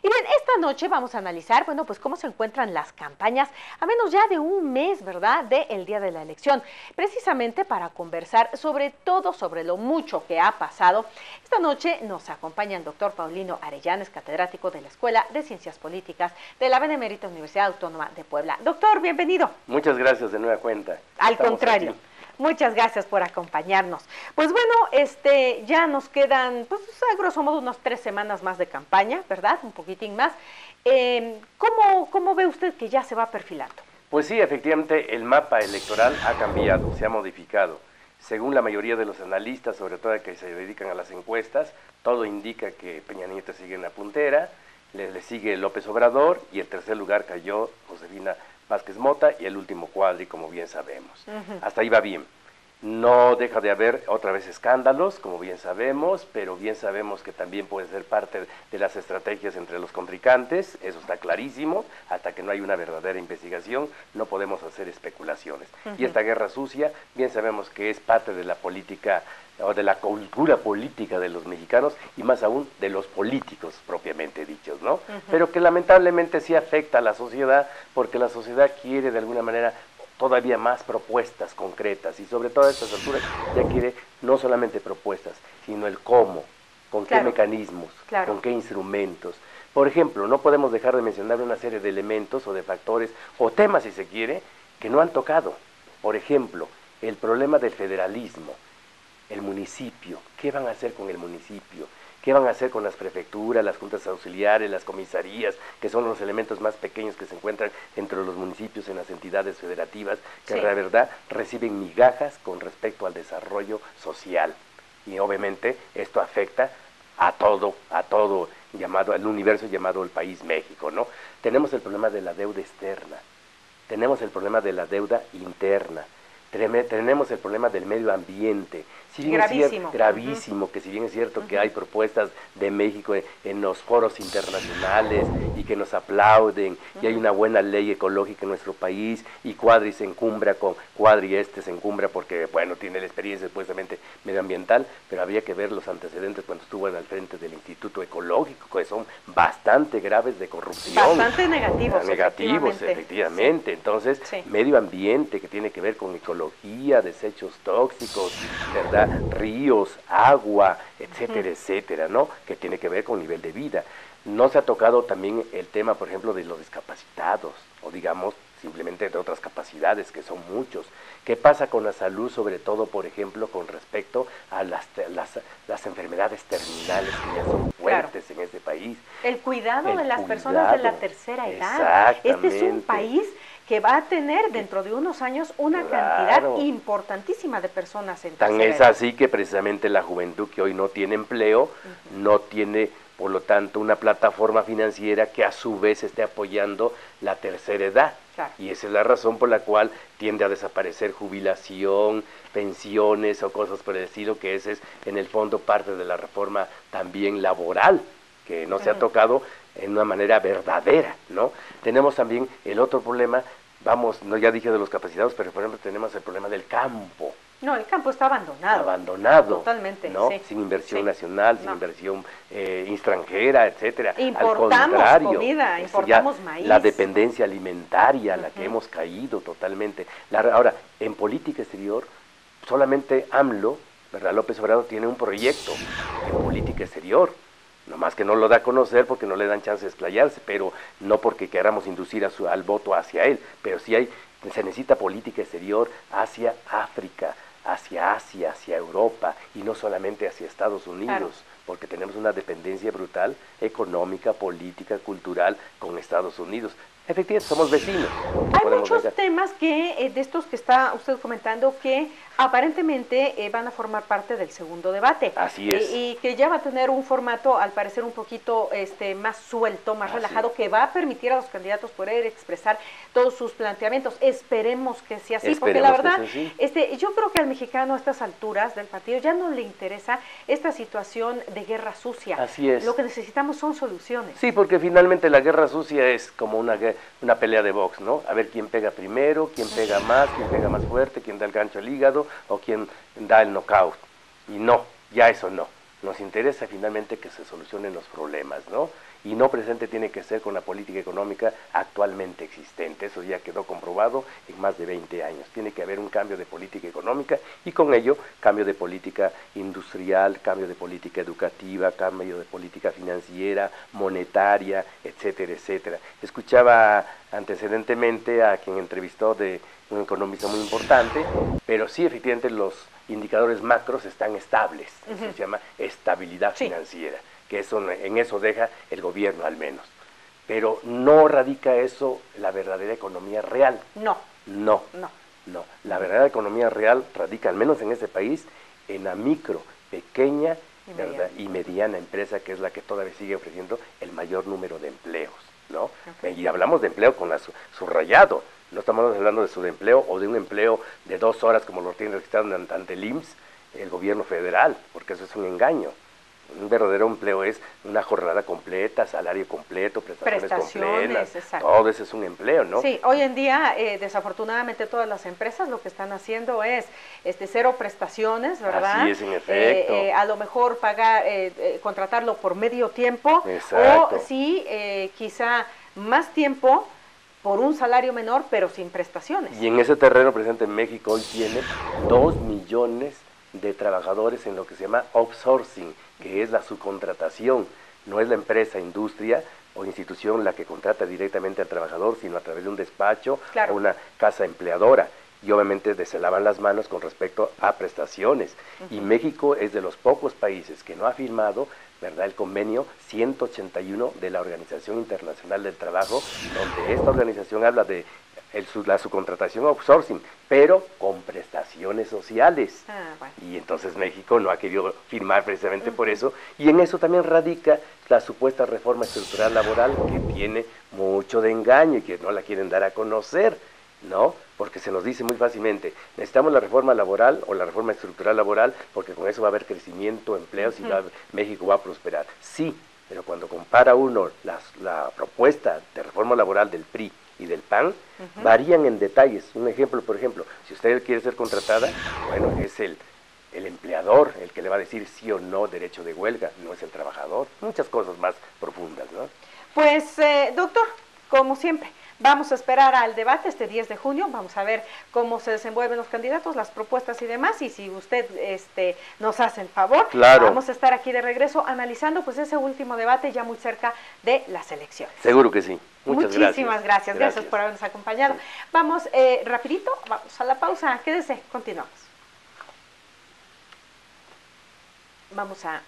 bien, esta noche vamos a analizar, bueno, pues cómo se encuentran las campañas a menos ya de un mes, ¿verdad?, del día de la elección. Precisamente para conversar sobre todo, sobre lo mucho que ha pasado. Esta noche nos acompaña el doctor Paulino Arellanes, catedrático de la Escuela de Ciencias Políticas de la Benemérita Universidad Autónoma de Puebla. Doctor, bienvenido. Muchas gracias de nueva cuenta. Al contrario. Aquí. Muchas gracias por acompañarnos. Pues bueno, ya nos quedan, pues a grosso modo, unas 3 semanas más de campaña, ¿verdad? Un poquitín más. ¿Cómo ve usted que ya se va perfilando? Pues sí, efectivamente, el mapa electoral ha cambiado, se ha modificado. Según la mayoría de los analistas, sobre todo que se dedican a las encuestas, todo indica que Peña Nieto sigue en la puntera, le sigue López Obrador, y en tercer lugar cayó Josefina Vázquez Mota, y el último Cuadri, como bien sabemos. Hasta ahí va bien. No deja de haber otra vez escándalos, como bien sabemos, pero bien sabemos que también puede ser parte de las estrategias entre los contrincantes, eso está clarísimo. Hasta que no hay una verdadera investigación, no podemos hacer especulaciones. Y esta guerra sucia, bien sabemos que es parte de la política, o de la cultura política de los mexicanos, y más aún de los políticos propiamente dichos, ¿no? Pero que lamentablemente sí afecta a la sociedad, porque la sociedad quiere de alguna manera todavía más propuestas concretas, y sobre todo a estas alturas ya quiere no solamente propuestas, sino el cómo, con qué mecanismos, con qué instrumentos. Por ejemplo, no podemos dejar de mencionar una serie de elementos o de factores, o temas si se quiere, que no han tocado. Por ejemplo, el problema del federalismo, el municipio, ¿qué van a hacer con el municipio? ¿Qué van a hacer con las prefecturas, las juntas auxiliares, las comisarías, que son los elementos más pequeños que se encuentran entre los municipios en las entidades federativas, que la verdad reciben migajas con respecto al desarrollo social? Y obviamente esto afecta a todo llamado, al universo llamado el país México, ¿no? Tenemos el problema de la deuda externa, tenemos el problema de la deuda interna, tenemos el problema del medio ambiente. Si bien gravísimo, que si bien es cierto que hay propuestas de México en los foros internacionales y que nos aplauden, y hay una buena ley ecológica en nuestro país, y Cuadri se encumbra se encumbra porque, bueno, tiene la experiencia supuestamente medioambiental, pero habría que ver los antecedentes cuando estuvo al frente del Instituto Ecológico, que son bastante graves de corrupción. Bastante negativos. Negativos, efectivamente. Entonces, medio ambiente, que tiene que ver con ecología, desechos tóxicos, ¿verdad? Ríos, agua, etcétera, etcétera, ¿no? Que tiene que ver con nivel de vida. No se ha tocado también el tema, por ejemplo, de los discapacitados, o digamos, simplemente de otras capacidades, que son muchos. ¿Qué pasa con la salud, sobre todo, por ejemplo, con respecto a las enfermedades terminales que ya son fuertes en este país? El cuidado de las personas de la tercera edad. Este es un país que va a tener dentro de unos años una cantidad importantísima de personas en tercera edad. Tan es así que precisamente la juventud que hoy no tiene empleo, no tiene, por lo tanto, una plataforma financiera que a su vez esté apoyando la tercera edad. Y esa es la razón por la cual tiende a desaparecer jubilación, pensiones o cosas por el estilo, que ese es en el fondo parte de la reforma también laboral, que no se ha tocado en una manera verdadera, ¿no? Tenemos también el otro problema, ya dije de los capacitados, pero por ejemplo tenemos el problema del campo. No, el campo está abandonado. Abandonado. Totalmente, ¿no? Sin inversión nacional, sin inversión extranjera, etcétera. Importamos al contrario, comida, importamos maíz. La dependencia alimentaria a la que hemos caído totalmente. Ahora, en política exterior, solamente AMLO, ¿verdad? López Obrador tiene un proyecto en política exterior. Nomás que no lo da a conocer porque no le dan chance de explayarse, pero no porque queramos inducir al voto hacia él, pero sí se necesita política exterior hacia África, hacia Asia, hacia Europa, y no solamente hacia Estados Unidos, porque tenemos una dependencia brutal económica, política, cultural con Estados Unidos. Efectivamente, somos vecinos. Hay muchos temas de estos que está usted comentando que aparentemente van a formar parte del segundo debate. Así es. Y que ya va a tener un formato, al parecer, un poquito más suelto, más relajado, que va a permitir a los candidatos poder expresar todos sus planteamientos. Esperemos que sea así, porque la verdad, yo creo que al mexicano a estas alturas del partido ya no le interesa esta situación de guerra sucia. Así es. Lo que necesitamos son soluciones. Sí, porque finalmente la guerra sucia es como una pelea de box, ¿no? A ver quién pega primero, quién pega más fuerte, quién da el gancho al hígado o quién da el knockout. Y no, ya eso no. Nos interesa finalmente que se solucionen los problemas, ¿no? y no presente tiene que ser con la política económica actualmente existente. Eso ya quedó comprobado en más de 20 años. Tiene que haber un cambio de política económica y con ello cambio de política industrial, cambio de política educativa, cambio de política financiera, monetaria, etcétera, etcétera. Escuchaba antecedentemente a quien entrevistó de un economista muy importante, pero sí, efectivamente, los indicadores macros están estables. Eso se llama estabilidad financiera, que eso, en eso deja el gobierno al menos. Pero no radica eso la verdadera economía real. No. La verdadera economía real radica, al menos en este país, en la micro, pequeña y mediana empresa, que es la que todavía sigue ofreciendo el mayor número de empleos, ¿no? Y hablamos de empleo con la subrayado. No estamos hablando de subempleo o de un empleo de 2 horas como lo tiene registrado ante el IMSS, el gobierno federal, porque eso es un engaño. Un verdadero empleo es una jornada completa, salario completo, prestaciones completas, exacto. Todo eso es un empleo, ¿no? Sí, hoy en día, desafortunadamente, todas las empresas lo que están haciendo es 0 prestaciones, ¿verdad? Así es, en efecto. A lo mejor pagar, contratarlo por medio tiempo, exacto. O sí, quizá más tiempo por un salario menor, pero sin prestaciones. Y en ese terreno, presente en México, hoy tiene 2 millones de trabajadores en lo que se llama outsourcing, que es la subcontratación. No es la empresa, industria o institución la que contrata directamente al trabajador, sino a través de un despacho o una casa empleadora. Y obviamente se lavan las manos con respecto a prestaciones. Y México es de los pocos países que no ha firmado, ¿verdad?, el convenio 181 de la Organización Internacional del Trabajo, donde esta organización habla de la subcontratación outsourcing, pero con prestaciones sociales. Bueno. Y entonces México no ha querido firmar precisamente por eso, y en eso también radica la supuesta reforma estructural laboral, que tiene mucho de engaño y que no la quieren dar a conocer, ¿no? Porque se nos dice muy fácilmente, necesitamos la reforma laboral o la reforma estructural laboral, porque con eso va a haber crecimiento, empleos y México va a prosperar. Sí, pero cuando compara uno la propuesta de reforma laboral del PRI y del PAN, varían en detalles. Un ejemplo, por ejemplo, si usted quiere ser contratada, bueno, es el empleador el que le va a decir sí o no derecho de huelga, no es el trabajador. Muchas cosas más profundas, ¿no? Pues, doctor, como siempre, vamos a esperar al debate este 10 de junio, vamos a ver cómo se desenvuelven los candidatos, las propuestas y demás, y si usted nos hace el favor, vamos a estar aquí de regreso analizando pues ese último debate ya muy cerca de las elecciones. Seguro que sí. Muchísimas gracias por habernos acompañado. Sí. Vamos rapidito, vamos a la pausa, quédese, continuamos. Vamos a